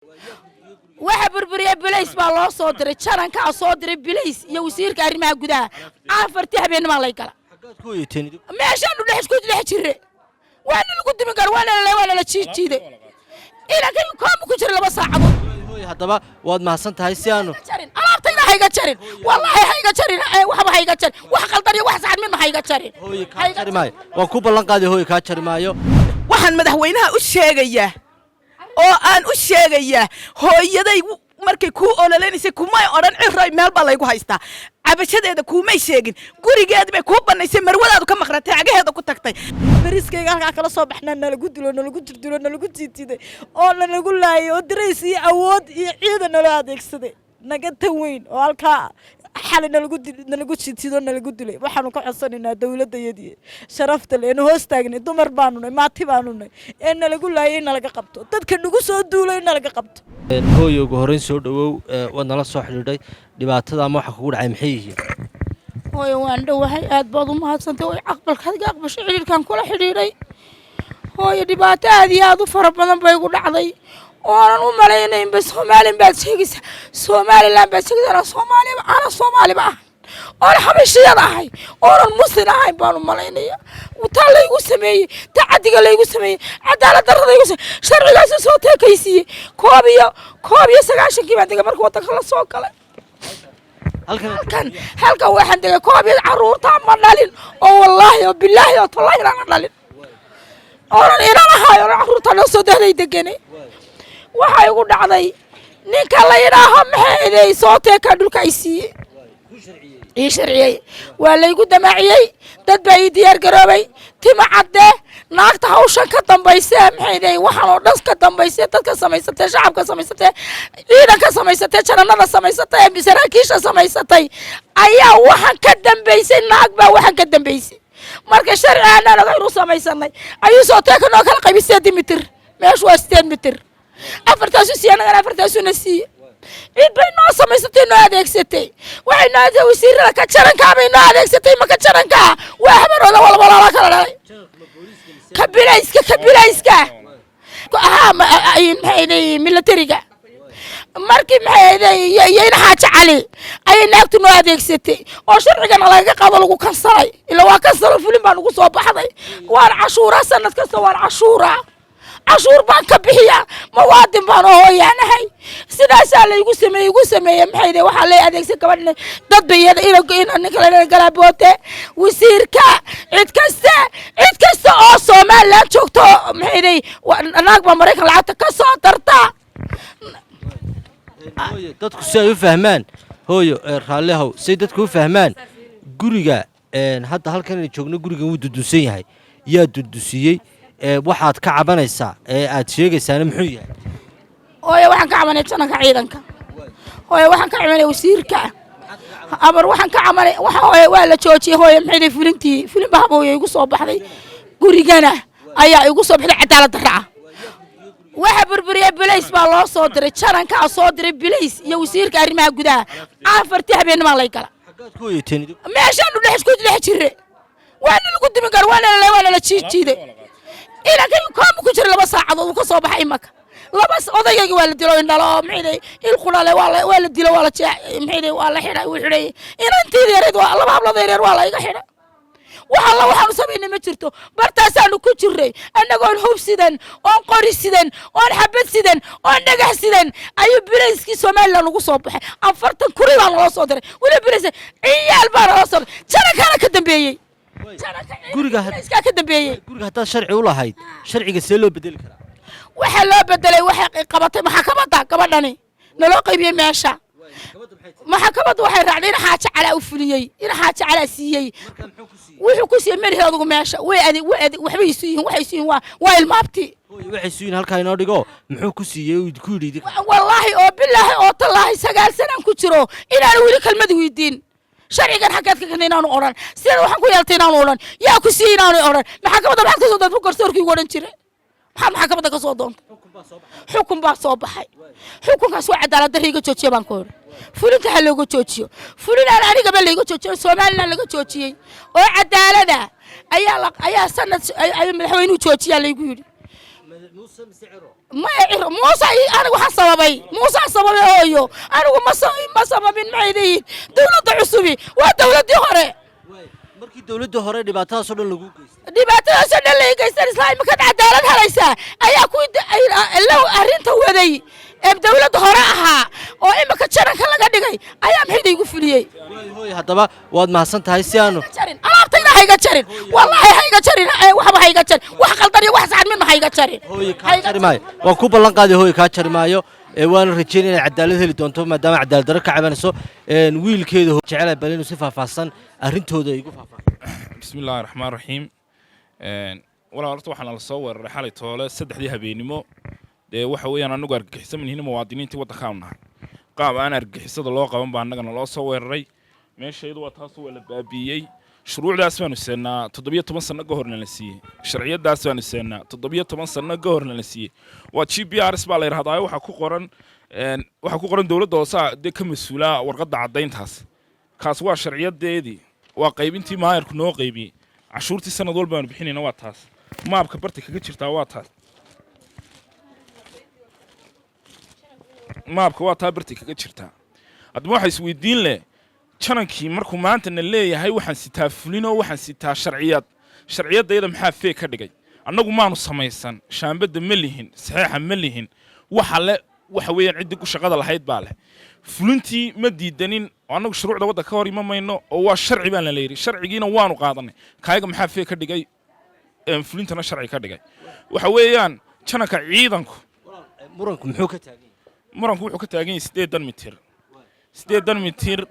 waxa burburiya bilays baa loo soo diray jaranka soo diray bilays iyo wasiirka arrimaha gudaha afartii habeenimo lay gala meeshaan u dhex isku dhex jire waan lagu dimi gar waan la jiijiiday ila kan koom ku jira 2 saacadood haddaba waad mahadsan tahay si aanu alaabtayna hayga jarin wallahi hayga jarin waxba hayga jarin wax qaldan iyo wax saad mid ma hayga jarin ka jari maayo waan ku ballan qaaday hooyo ka jari maayo waxaan madaxweynaha u sheegayaa oo aan u sheegayaa hooyaday markay ku ololeenaysa kumay oran ciray meel baa laygu haystaa cabashadeeda kumay sheegin gurigeed bay ku banaysay marwadaadu ka maqratay agaheeda ku tagtay bariskayga halka kala soo baxnaa nalagu dilo nalagu jirdilo nalagu jiitiday oo nalagu laayay oo dirays iyo awood iyo ciidan nala adeegsaday naga tan weyn oo halka xalina nalagu jiitido nalagu dilay waxaanu ka codsanaynaa dawladayadii sharafta leh in hoos taagnay dumar baanu nay maati baanu nay ee nalagu laayay nalaga qabto dadka nagu soo duulay nalaga qabto hooyo ugu horeyn soo dhawow wad nala soo xidhiidhay dhibaatada ama waxa kugu dhacay maxay yihiin hooyo waan dhawahay aad baad u mahadsantay oo aqbalkaaga aqbashay xiriirkan kula xidhiidhay hooyo dhibaato aad iyo aad u fara badan bay igu dhacday oonan u malaynayn bas Soomaaliland baad sheegaysaa Soomaaliland baad sheegaysaa Soomaaliba oo xabashiyada ahay oo muslim ahay baan u malaynaya wata la igu sameeyay tacadiga la igu sameeyay cadaalad darrada igu sharcigaas soo teekaysiye koob iyo 9 baan degay markii wadanka la soo galay halkan waxaan degay koob iyo caruurta ma dhalin oo wallahi oo billahi oo tallahi aan dhalin oo inaan ahay oo caruurta la soo dahday deganay waxa igu dhacday ninka la yiraahdo maxay soo teeka dhulka ay siiyay sharciyay waa la igu damaaciyay dad baa diyaar garoobay tima cadde naagta hawshan ka dambaysay maxay waxaan oo dhan ka dambaysay dadka samaysatay shacabka samaysatay ciidanka samaysatay jananada samaysatay saraakiisha samaysatay ayaa waxaan ka dambaysay naag baa waxaan ka dambaysay marka sharciga laga inuu samaysanay ayuu soo teeka noo kala qaybisay 7 mitir meeshu waa 8 mitir afartaasu siyaanaga afartaasu nasiye cid bay noo samaysatay noo adeegsatay waxay noo wasiirada ka jaranka bay noo adeegsatay ma ka jaranka waa habarooda walba la kala dhalay kabilayska maxay militariga markii maxay yeena xaaja cali ay naagtu noo adeegsatay oo sharcigan laga qaado lagu kansalay ila waa kansal fulin baan ugu soo baxday waan cashuura sanad kasta waan cashuura عشور بان كبحيا موادن بان هويانهي sidaas la igu sameeyay maxay waxa la adeegsan gabadhan dad bayad ina ninkala galaboote wasiirka cid kasta oo Soomaaliland joogto maxay naag ba Mareykan lacagta ka soo darta dadku si ay u fahmaan hooyo raalihow si dadku u fahmaan guriga hadda halkan ay joogno guriga uu dudusan yahay yaa dudusiyay waxaad ka cabanaysaa aad sheegaysaana muxuu yahay hooyo waxaan ka cabanay jananka ciidanka hooyo waxaan ka cabanay wasiirka abar waxaan ka cabanay waxa hooyo waa la joojiyay hooyo maxay fulin bahabo igu soo baxday gurigana ayaa igu soo baxday cadaalad darra waxa burburiya bilays baa loo soo diray jananka soo diray bilays iyo wasiirka arrimaha gudaha afartii habeenimo lay gala meeshaan u dhex isku dhex jire waan lagu dimi gar waan la jiijiiday ila kan koom ku jira 2 saacadood ka soo baxay imaka odayga waa la dilo indhalo maxay il qulale waa la dilo waa la maxay waa la xiray wixii inantii yareed waa laba hablood yareed waa la iga xiray waxaan sameeyay ma jirto bartaasaan ku jiray anagoo hubsidan oo qori sidan oo xabad sidan oo dhagax sidan ayuu bilayskii Soomaaliland ugu soo baxay 40 kuri baan loo soo diray wali bilays ciyaal baan loo soo jaranka ka dambeeyay guriga ka dambeeyay guriga hada sharci u lahayd sharciga see loo bedeli karaa waxa loo bedelay waxa qabatay maxkamadda gabadhani naloo qaybiyay meesha maxkamaddu waxay raacday in xaaja cala u fuliyay in xaaja cala siiyay wuxuu ku siiyay marheedu meesha waxba isuyin waxay isuyin waa ilmaabti waxay isuyin halka inoo dhigo muxuu ku siiyay uu ku yidhi wallahi oo billahi oo tallahi 9 sano ku jiro inaan wali kalmad weydiin sharcigan xaqadka kan inaanu oran sida waxaan ku yeeltay inaanu oran yaa ku siiyay inaanu oran maxkamadda maxaa ka soo dad garsoorkii ugu oran jiray maxkamadda ka soo doonto xukun baa soo baxay xukunkaas waa cadaalad darriga joojiye baan ku oran fulinta hal looga joojiyo fulinaan aniga ba laga joojiyo Soomaaliland laga joojiyay oo cadaalada ayaa sanad ay madaxweynuhu joojiyaa lagu yiri ما يعرف موسى أنا وحن صبابي موسى صبابي هويو أنا ما صبابين معيدين دولة عصبي ودولة هوري markii dawladda hore dhibaatadaas oo dhan lagu geystay dhibaatadaas oo dhan lagu geystay islaamka ka cadaalad helaysa ayaa ku law arinta waday ee dawladda hore ahaa oo imika jaranka laga dhigay ayaa maxay igu fuliyay hooy haddaba waad mahadsan tahay si aanu alaabtayna hayga jarin wallahi hayga jarin waxba hayga jarin wax qaldan iyo wax saad midna hayga jarin hooy ka jari maayo waan ku ballan qaaday hooy ka jari maayo waana rajeynaa inay cadaalad heli doonto maadaama cadaalad darro ka cabanayso wiilkeedu jecel bal inuu si faahfaahsan arrintooda igu faahfaahiyo bismillaahir rahmaanir rahiim walaa horta waxaan la soo weeraray xalay toole 3 habeenimo waxa weeyaan anagu argagixisan yihiin muwaadiniinta waddanka nahay qaab aan argagixisada loo qaban baa annagana loo soo weeraray meeshaydu waa taas waa la baabiyay shuruucdaas baanu seenaa 17 sano ka horna la siiyay sharciyadaas baanu seenaa 17 sano ka horna la siiyay waa GPRS baa la yiraahdaa waxa ku qoran dawladda hoose ka mas'uula warqadda cadayntaas kaas waa sharciyadeedii waa qaybintii maayarku noo qaybiyay cashuurtii sanad walba aanu bixinayna waa taas maabka barti kaga jirtaa waa taas maabka waa taa barti kaga jirtaa hadba waxa isweydiin leh janankii markuu maanta na leeyahay waxaan sitaa fulino waxaan sitaa sharciyadayda maxaa fee ka dhigay annagu maanu samaysan shaambada ma lihin saxiixa ma lihin waxa weeyaan cidii ku shaqada lahayd baa leh fulintii ma diidanin annagu shuruucda wadda ka hor imamayno oo waa sharci baan la leeyahay sharcigiina waanu qaadanay kaayaga maxaa fee ka dhigay fulintana sharci ka dhigay waxa weeyaan jananka ciidanku muranku muxuu ka taagan yahay muranku wuxuu ka taagan yahay 8 mitir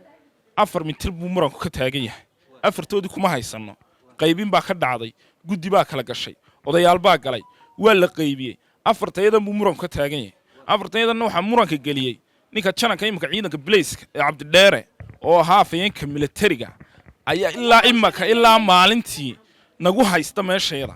4 mitir buu muranku ka taagan yahay afartoodii kuma haysano qaybin baa ka dhacday guddi baa kala gashay odayaal baa galay waa la qaybiyay afartayadan buu muranku ka taagan yahay afartayadan waxa muranka galiyay ninka jananka imika ciidanka Blaze ee Cabdidheere oo ahaa afayeenka militariga ayaa ilaa maalintii nagu haysta meeshayada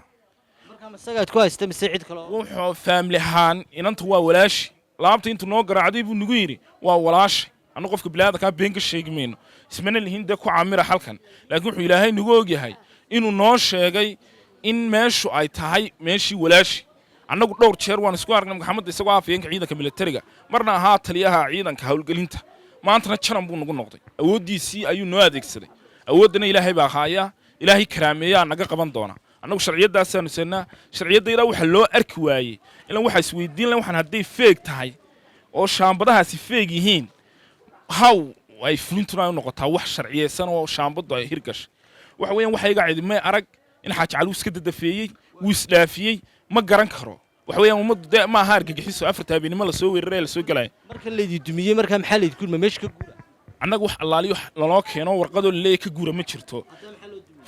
marka masagaad ku haysta mise cid kale wuxuu family ahaan inanta waa walaashi laabta intuu noo garaacday buu nagu yiri waa walaashi anu qofka bilaada ka been ka sheegmayno ismana lihin de ku caamira halkan laakiin wuxuu ilaahay nagu ogyahay inuu noo sheegay in meeshu ay tahay meeshii walaashi annagu dhowr jeer waan isku aragnay maxamed isagoo afayeenka ciidanka militariga marna ahaa taliyaha ciidanka hawlgelinta maantana jaran buu nagu noqday awoodiisii ayuu noo adeegsaday awoodana ilaahay baa haaya ilaahay karaameeyaa naga qaban doona annagu sharciyadaas aanu seenaa sharciyadayda waxa loo arki waayay ilaa waxa isweydiin la waxaan haday feeg tahay oo shaambadahaasi feeg yihiin haw ay fulintuna noqotaa wax sharciyeysan oo shaambadu ay hirgashay waxa weeyaan waxa iga cidimay arag in xaaj caluus ka dadafeeyay wuu isdhaafiyay ma garan karo waxa weeyaan ummaddu ma aha argagixiso afarta habeenimo la soo weeraray la soo galay marka la dumiyay marka maxaa la idin meesha ka guura annagu wax allaaliyo loo keeno warqado leey ka guura ma jirto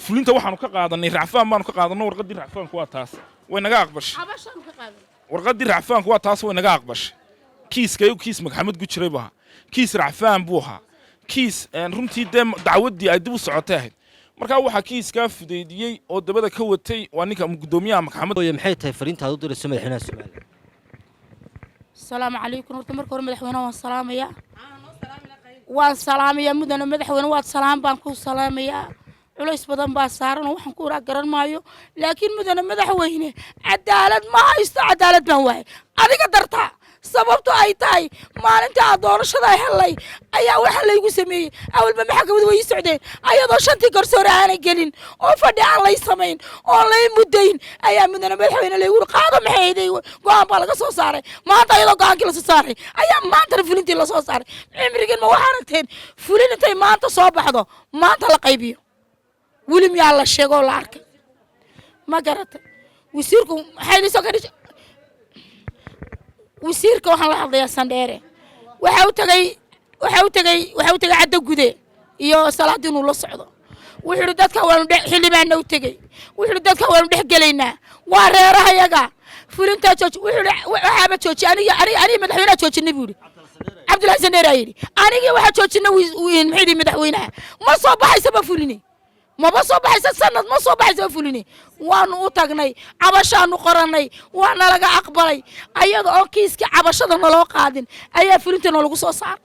fulinta waxaanu ka qaadanay racfaan baanu ka qaadanay warqadii racfaanku waa taas way naga aqbashay warqadii racfaanku waa taas way naga aqbashay kiis maxamed gujiray baa kiis racfaan buu ahaa kiis runtii dacwadii ay dib u socotay ahayd marka waxa kiiska fudeydiyay oo dabada ka watay waa ninka gudoomiyaha maxkamad oo maxay tahay fariintaad u dirayso madaxweynaha Soomaaliya السلام عليكم ورحمة الله مدحونا وان سلامية مدن مدحونا وان سلام بانكو سلامية culays badan baa saaran waxaan ku garan maayo laakiin mudana madaxweyne cadaalad ma haysto cadaalad baan waay adiga darta sababtu ay tahay maalinta doorashada helay ayaa waxa la igu sameeyay awalba maxkamadu way socdeen ayadoo shantii garsoor aan gelin oo fadhi aan lay sameyn oo lay mudayn ayaa mudana madaxweyne la igu qaado maxayday go'aan baa laga soo saaray maanta ayadoo go'aankii la soo saaray ayaa maanta fulintii la soo saaray cimrigan ma waxaan aragteen fulin intay maanta soo baxdo maanta la qaybiyo ولم يالله شغل لارك ما قرأت وسيركم حيني سكري وسيركم وحنا لحظة يا سنديرة وحاوتجي عدو جدي يا صلاة دين الله صعدا وحردتك أول حلي معنا وتجي وحردتك أول حقلينا وراها يجا فلنتا تشوش وحابة تشوش أنا مدحونا تشوش النبوري عبد الله سنديرة يري أنا جي واحد تشوش وين محيدي مدحونا ما صاب حسب فلني ما بصوب حيث السنة ما صوب حيث فلني وأنا أتقني عبشان قرني وأنا لقى أقبلي أيضا أكيس كعبشان الله قادين أي فلنتنا لقوا صار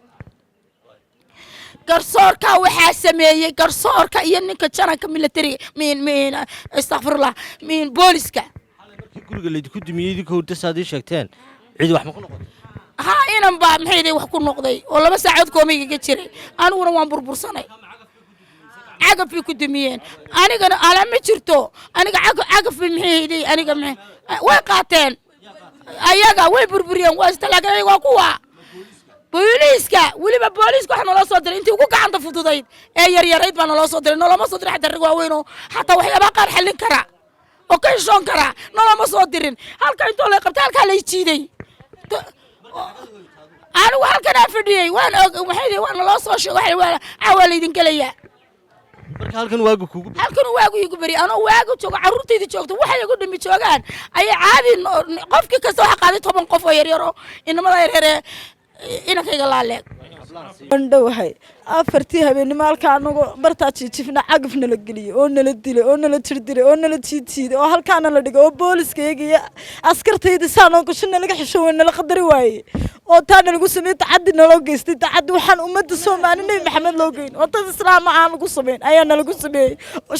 قرصور كوحاسمية قرصور كأنك كشنا كملتري من استغفر الله من بوليسكا markii guriga laydinku dumiyey idinka hurda saadii sheegteen cid wax ma ku noqotay ها إنا بقى محيدي وحكون نقضي ولا بس عاد كومي كتير أنا وأنا بربرصني عقب في كدميين أنا قنا على مشرتو أنا عقب في محيدي أنا قنا وقعتين أيها وين بربريان واستلاقي وقوة بوليسكا ولي بوليسكا إحنا لا صدر أنت وقوع عند فضوضيد يا ريت ما لا صدر إنه لا ما صدر حتى الرجوع وينه حتى وحيا بقى حلين كرا أوكي شلون كرا لا ما صدرين هل كان تقول لك هل كان يشيدي أنا وهالكن أفردي وأنا وحيدي وأنا لا صوش وحي عواليدين كليا marka halkan waagu kugu halkan waagu igu bari ana waagu joogo carruurtayda joogto waxay igu dhimi joogaan ay caadi qofki kasta waxa qaaday 10 qof oo yar yar oo inamada yar yar inankayga laaleeg bandhawahay afartii habeenimo halka anagu bartaa jiifna cagafna la geliyay oo nala dilay oo nala tirdiray oo nala jiitiiday oo halkaana la dhigay oo booliskayga iyo askartayda saanoo gashana laga xishooday nala qadari waayay oo taana lagu sameeyay tacaddi naloo geystay tacaddi waxaan ummadda Soomaaliyeed Nabi Maxamed loo geyn oo dad islaam aan lagu sameeyay ayaa lagu sameeyay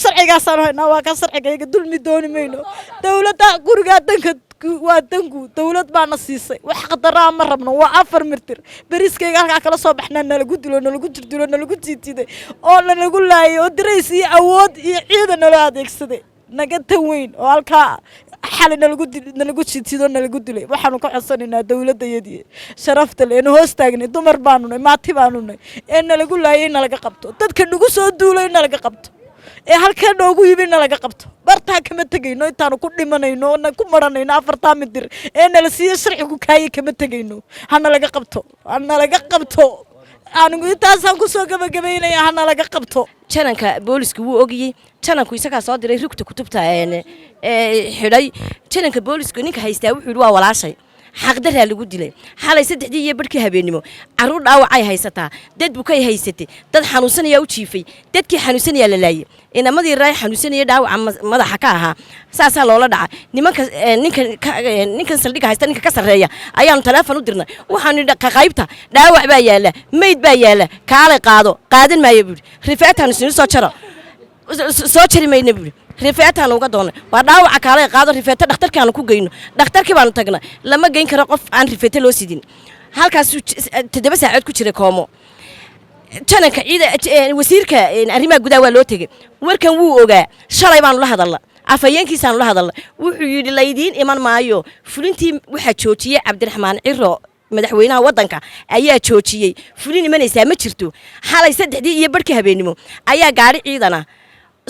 sharcigaas aan haynaa waa ka sharcigayga dulmi dooni mayno dawladda guriga danka waa dangu dawlad baana siisay wax qadara ma rabno waa 4 mitir bariiskayga halka kala soo baxnaa nalagu dilo nalagu jirdilo nalagu jiitiday oo nalagu laayay oo dirays iyo awood iyo ciidan nala adeegsaday naga tan weyn oo halka xal nalagu jiitido nalagu dilay waxaanu ka codsanaynaa dawladayadii sharafta leh inuu hoos taagnay dumar baanu nahay maati baanu nahay ee nalagu laayay nalaga qabto dadka nagu soo duulay nalaga qabto ee halka noogu yibina laga qabto bartaa kama tagayno intaanu ku dhimanayno oo ku maranayno 4 mitir ee nala siiyo sharcigu kaayay kama tagayno hana laga qabto anigu intaasaan ku soo gabagabeynaya hana laga qabto jananka booliska wuu ogiyay jananku isaga soo diray rugta kutubta xidhay jananka booliska ninka haystaa wuxuu yiri waa walaashay xaqdaraa lagu dilay xalay 3 iyo barkii habeenimo caruur dhaawacay haysataa dad bukay haysatay dad xanuunsanaya u jiifay dadkii xanuunsanaya la laayay inamadii raay xanuunsanaya dhaawac madaxa ka ahaa saasa loola dhacay nimanka ninkan saldhiga haysta ninka ka sareeya ayaan telefoon u dirnay waxaan qaybta dhaawac baa yaala meyd baa yaala kaalay qaadan maayo buri rifaatan soo jari mayna buri rifeetaan uga doonay waa dhaawaca kaalay qaado rifeeta dhakhtarkaan ku geyno dhakhtarkii baan tagnay lama geyn karo qof aan rifeeta loo sidin halkaas 7 saacadood ku jiray koomo jananka wasiirka arrimaha gudaha waa loo tagay warkan wuu ogaa shalay baan la hadalnay afayeenkiisaan la hadalnay wuxuu yiri laydiin iman maayo fulintii waxa joojiyay Cabdiraxmaan Ciro madaxweynaha wadanka ayaa joojiyay fulin imanaysa ma jirto xalay 3 iyo barkii habeenimo ayaa gaari ciidana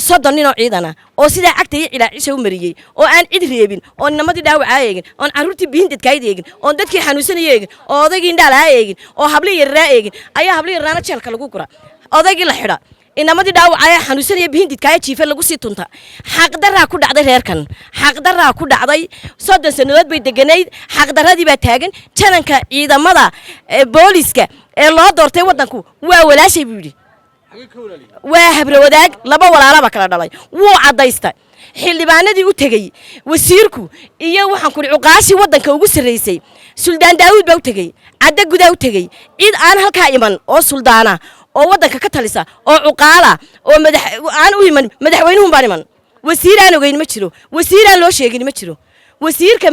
30 nin oo ciidana oo sida cagtay ilaacisha u mariyay oo aan cid reebin oo nimadii dhaawaca eegin oo caruurtii biindadkayd eegin oo dadkii xanuunsanayay eegin oo odaygii indhaala eegin oo habli yaraa eegin ayaa habli yaraana jeelka lagu gura odaygii la xidha inamadii dhaawaca ayaa xanuunsanaya biindadkaay jiifa lagu sii tunta xaqdaraa ku dhacday reerkan xaqdaraa ku dhacday 30 sanadood bay deganayd xaqdaradii baa taagan jananka ciidamada booliska ee loo doortay wadanku waa walaashay buu yiri waa habra wadaag laba walaalaba kala dhalay wuu cadaystay xildhibaanadii u tagay wasiirku iyo waxaan ku cuqaashi wadanka ugu sareysay suldaan daawud baa u tagay cadda gudaa u tagay cid aan halka iman oo suldaana oo wadanka ka talisa oo cuqaala oo aan u iman madaxweynuhu baan iman wasiiraan ogeyn ma jiro wasiiraan loo sheegin ma jiro wasiirka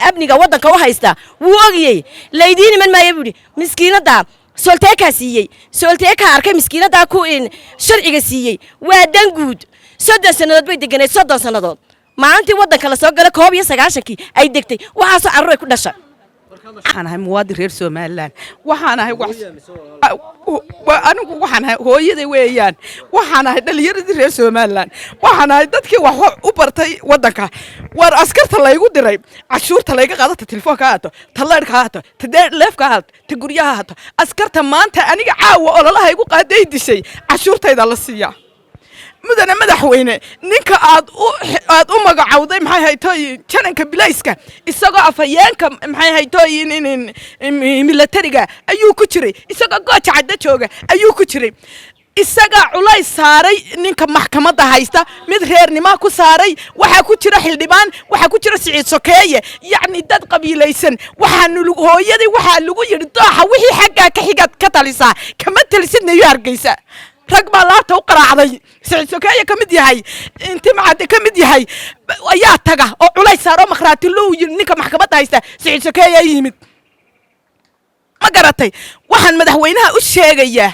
abniga wadanka u haysta wuu ogiyay laydiin iman maayo buu miskiinada solteeka siiyay solteeka arkay miskiinada ku in sharciga siiyay waa dan guud 30 sanadood bay deganay 30 sanadood maalintii wadanka la soo galay 19 ay degtay waxa soo carruur ay ku dhashay waxaan ahay muwaadin reer Soomaaliland waxaan ahay anigu waxaan ahay hooyaday weeyaan waxaan ahay dhalinyarada reer Soomaaliland waxaan ahay dadkii wax u bartay wadanka war askarta laygu diray cashuurta layga qaadata telefoonka haato talaadka haato leefka haato guryaha haato askarta maanta aniga caawa ololaha igu qaaday dishay cashuurtayda la siiyaa mudane madaxweyne ninka aad u magacawday maxay haytay jananka bilayska isagoo afayeenka maxay haytay militariga ayuu ku jiray isagoo gooja cadda jooga ayuu ku jiray isaga culay saaray ninka maxkamadda haysta mid reernimo ku saaray waxa ku jira xildhibaan waxa ku jira Siciid Sokeeye yacni dad qabiilaysan waxaan hooyadii waxa lagu yiri dooxa wixii xagga ka xigad ka talisa kama talisidnayo Hargeysa rag baa laabta u qaraacday siciid sokeeye ka mid yahay inti macade ka mid yahay ayaa taga oo culays saaro makhraati loo yiri ninka maxkamadda haysta siciid sokeeye yimid ma garatay waxaan madaxweynaha u sheegayaa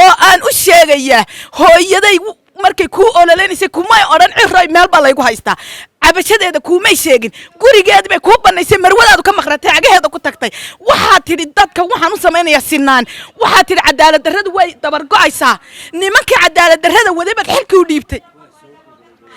oo aan u sheegayaa hooyaday markay ku ololeenaysay kumay oran ciroy meel baa laygu haystaa cabashadeeda kuumay sheegin gurigeeda bay ku banaysay marwadaadu ka maqratay agaheeda ku tagtay waxaa tidhi dadka waxaan u samaynayaa sinaan waxaa tidhi cadaalad darradu way dabar go'aysaa nimankii cadaalad darrada waday baad xilkii u dhiibtay